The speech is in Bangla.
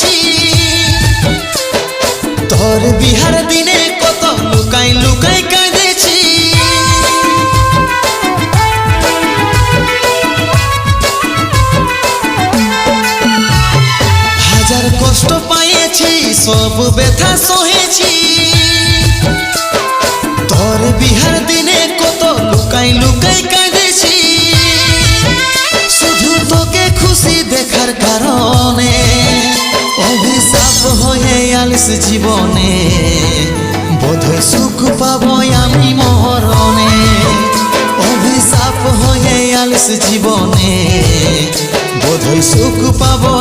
পায়েছি তোর বিহার দিনে কত লুকাই লুকাই কাঁদেছি হাজার কষ্ট পাইছি সব ব্যথা সহেছি তোর বিহার দিনে কত লুকাই লুকাই কাঁদেছি শুধু তোকে খুশি দেখার কারণে অভিশাপ হয়ে আলিস জীবনে বোধহয় সুখ পাবো আমি মরণে অভিশাপ হয়ে আলিস জীবনে বোধহয় সুখ পাবো